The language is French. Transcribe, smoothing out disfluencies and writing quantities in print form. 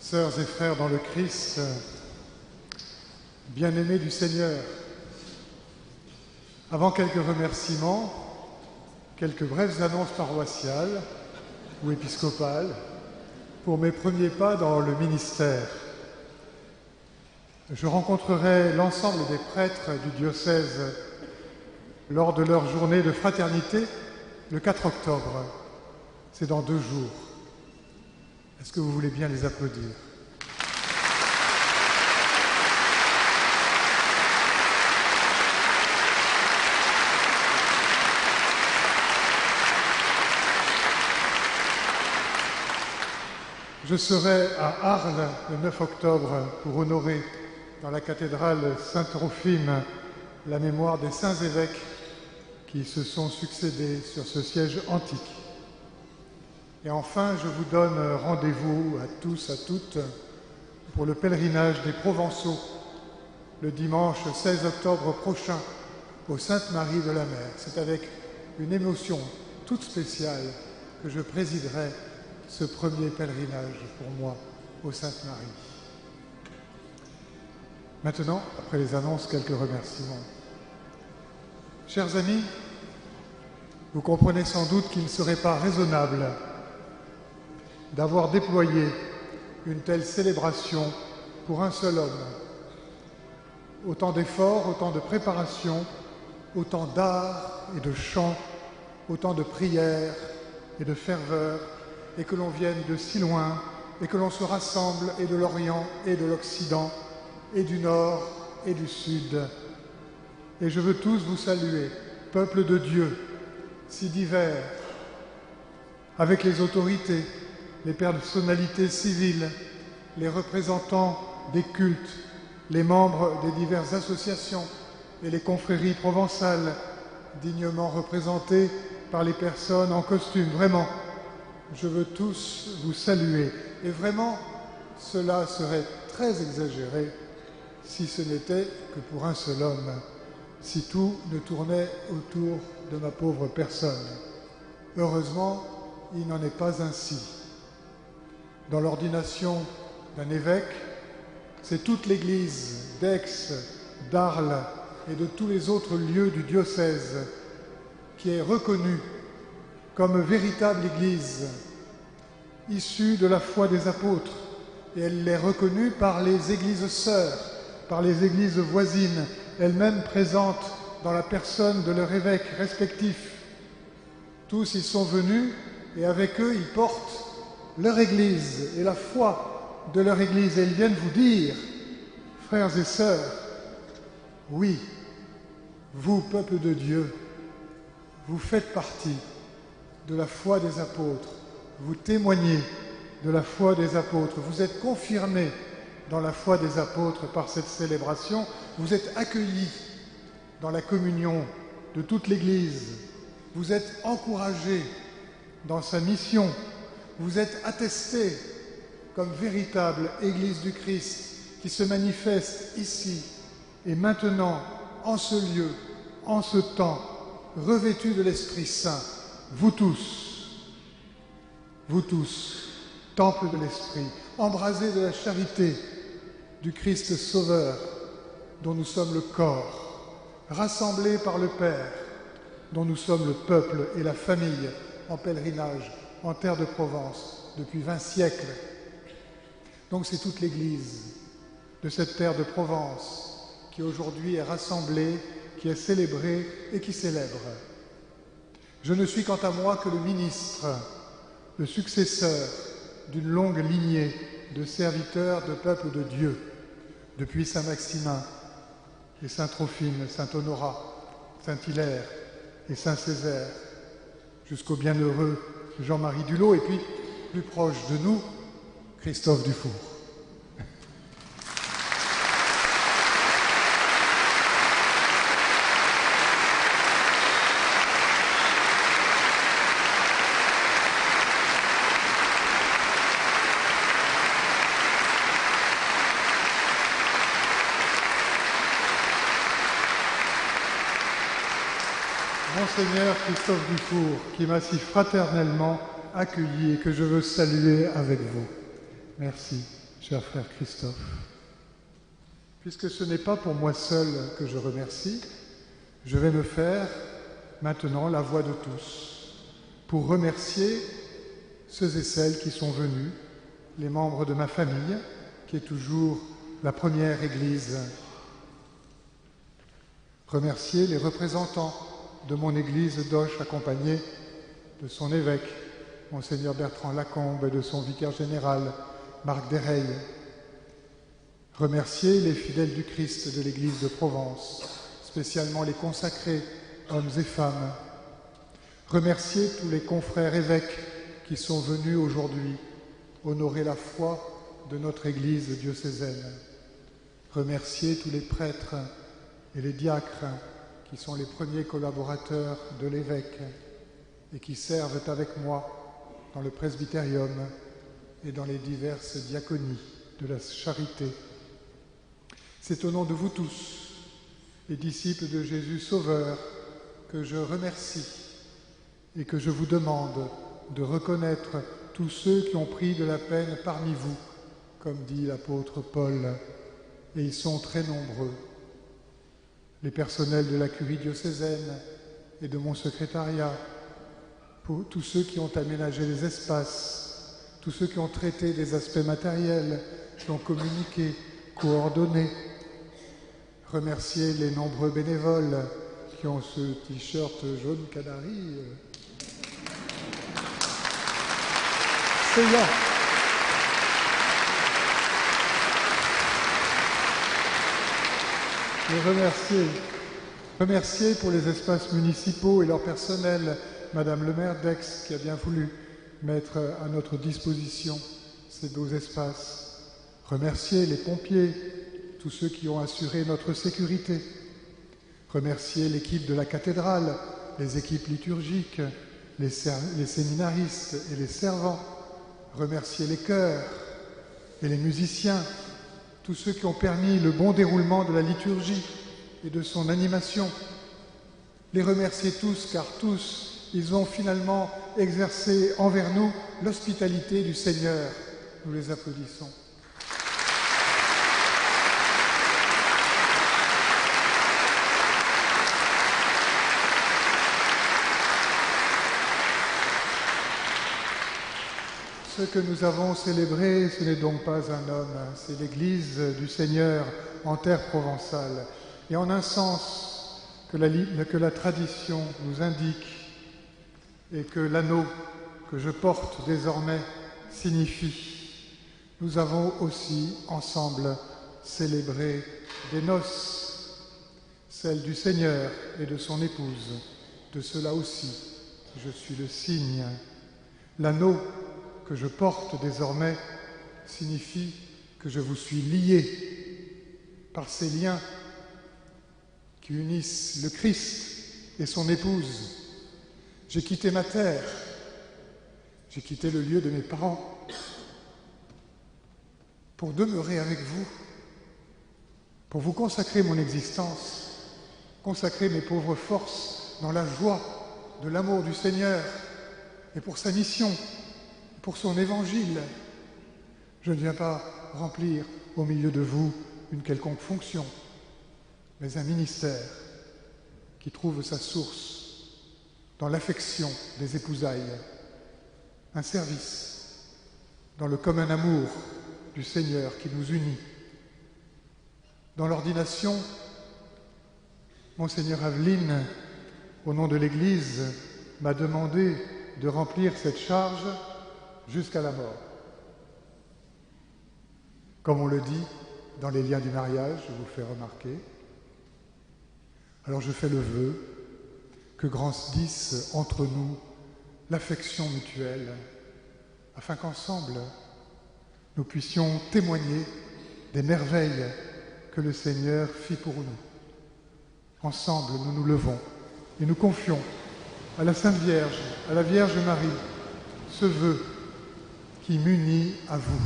Sœurs et frères dans le Christ, bien-aimés du Seigneur, avant quelques remerciements, quelques brèves annonces paroissiales ou épiscopales pour mes premiers pas dans le ministère. Je rencontrerai l'ensemble des prêtres du diocèse lors de leur journée de fraternité le 4 octobre. C'est dans 2 jours. Est-ce que vous voulez bien les applaudir? Je serai à Arles le 9 octobre pour honorer dans la cathédrale Saint-Trophime la mémoire des saints évêques qui se sont succédés sur ce siège antique. Et enfin, je vous donne rendez-vous à tous, à toutes, pour le pèlerinage des Provençaux, le dimanche 16 octobre prochain, au Sainte-Marie de la Mer. C'est avec une émotion toute spéciale que je présiderai ce premier pèlerinage pour moi au Sainte-Marie. Maintenant, après les annonces, quelques remerciements. Chers amis, vous comprenez sans doute qu'il ne serait pas raisonnable d'avoir déployé une telle célébration pour un seul homme. Autant d'efforts, autant de préparation, autant d'art et de chant, autant de prières et de ferveur, et que l'on vienne de si loin, et que l'on se rassemble et de l'Orient et de l'Occident, et du Nord et du Sud. Et je veux tous vous saluer, peuple de Dieu, si divers, avec les autorités, les personnalités civiles, les représentants des cultes, les membres des diverses associations et les confréries provençales, dignement représentées par les personnes en costume. Vraiment, je veux tous vous saluer. Et vraiment, cela serait très exagéré si ce n'était que pour un seul homme, si tout ne tournait autour de ma pauvre personne. Heureusement, il n'en est pas ainsi. Dans l'ordination d'un évêque, c'est toute l'Église d'Aix, d'Arles et de tous les autres lieux du diocèse qui est reconnue comme véritable Église, issue de la foi des apôtres, et elle l'est reconnue par les églises sœurs, par les églises voisines, elles-mêmes présentes dans la personne de leurs évêques respectifs. Tous y sont venus, et avec eux, ils portent leur Église et la foi de leur Église, et ils viennent vous dire, frères et sœurs, oui, vous, peuple de Dieu, vous faites partie de la foi des apôtres, vous témoignez de la foi des apôtres, vous êtes confirmés dans la foi des apôtres par cette célébration, vous êtes accueillis dans la communion de toute l'Église, vous êtes encouragés dans sa mission, vous êtes attestés comme véritable Église du Christ qui se manifeste ici et maintenant, en ce lieu, en ce temps, revêtus de l'Esprit Saint, vous tous, temple de l'Esprit, embrasés de la charité du Christ Sauveur, dont nous sommes le corps, rassemblés par le Père, dont nous sommes le peuple et la famille en pèlerinage en terre de Provence depuis 20 siècles. Donc c'est toute l'Église de cette terre de Provence qui aujourd'hui est rassemblée, qui est célébrée et qui célèbre. Je ne suis quant à moi que le ministre, le successeur d'une longue lignée de serviteurs de peuple de Dieu, depuis Saint Maximin et Saint Trophime, Saint Honorat, Saint Hilaire et Saint Césaire, jusqu'au bienheureux Jean-Marie Dulot, et puis, plus proche de nous, Christophe Dufour. Monseigneur Christophe Dufour, qui m'a si fraternellement accueilli et que je veux saluer avec vous. Merci. cher frère Christophe. Puisque ce n'est pas pour moi seul que je remercie, je vais me faire maintenant la voix de tous pour remercier ceux et celles qui sont venus, les membres de ma famille, qui est toujours la première Église. Remercier les représentants de mon Église d'Auch, accompagnés de son évêque, Monseigneur Bertrand Lacombe, et de son vicaire général, Marc Desreilles. Remercier les fidèles du Christ de l'Église de Provence, spécialement les consacrés, hommes et femmes. Remercier tous les confrères évêques qui sont venus aujourd'hui honorer la foi de notre Église diocésaine. Remercier tous les prêtres et les diacres qui sont les premiers collaborateurs de l'évêque et qui servent avec moi dans le presbytérium et dans les diverses diaconies de la charité. C'est au nom de vous tous, les disciples de Jésus Sauveur, que je remercie et que je vous demande de reconnaître tous ceux qui ont pris de la peine parmi vous, comme dit l'apôtre Paul, et ils sont très nombreux. Les personnels de la curie diocésaine et de mon secrétariat, pour tous ceux qui ont aménagé les espaces, tous ceux qui ont traité des aspects matériels, qui ont communiqué, coordonné. Remercier les nombreux bénévoles qui ont ce t-shirt jaune canari. Payant. Et remercier pour les espaces municipaux et leur personnel, Madame le maire d'Aix, qui a bien voulu mettre à notre disposition ces beaux espaces. Remercier les pompiers, tous ceux qui ont assuré notre sécurité. Remercier l'équipe de la cathédrale, les équipes liturgiques, les séminaristes et les servants. Remercier les chœurs et les musiciens, tous ceux qui ont permis le bon déroulement de la liturgie et de son animation. Les remercier tous, car tous, ils ont finalement exercé envers nous l'hospitalité du Seigneur. Nous les applaudissons. Ce que nous avons célébré, ce n'est donc pas un homme, c'est l'Église du Seigneur en terre provençale. Et en un sens que la tradition nous indique et que l'anneau que je porte désormais signifie, nous avons aussi ensemble célébré des noces, celles du Seigneur et de son épouse. De cela aussi, je suis le signe. L'anneau que je porte désormais signifie que je vous suis lié par ces liens qui unissent le Christ et son épouse. J'ai quitté ma terre, j'ai quitté le lieu de mes parents pour demeurer avec vous, pour vous consacrer mon existence, consacrer mes pauvres forces dans la joie de l'amour du Seigneur et pour sa mission, pour son évangile. Je ne viens pas remplir au milieu de vous une quelconque fonction, mais un ministère qui trouve sa source dans l'affection des épousailles, un service dans le commun amour du Seigneur qui nous unit. Dans l'ordination, Monseigneur Aveline, au nom de l'Église, m'a demandé de remplir cette charge jusqu'à la mort. Comme on le dit dans les liens du mariage, je vous fais remarquer. Alors je fais le vœu que grandisse entre nous l'affection mutuelle, afin qu'ensemble nous puissions témoigner des merveilles que le Seigneur fit pour nous. Ensemble, nous nous levons et nous confions à la Sainte Vierge, à la Vierge Marie, ce vœu qui m'unit à vous.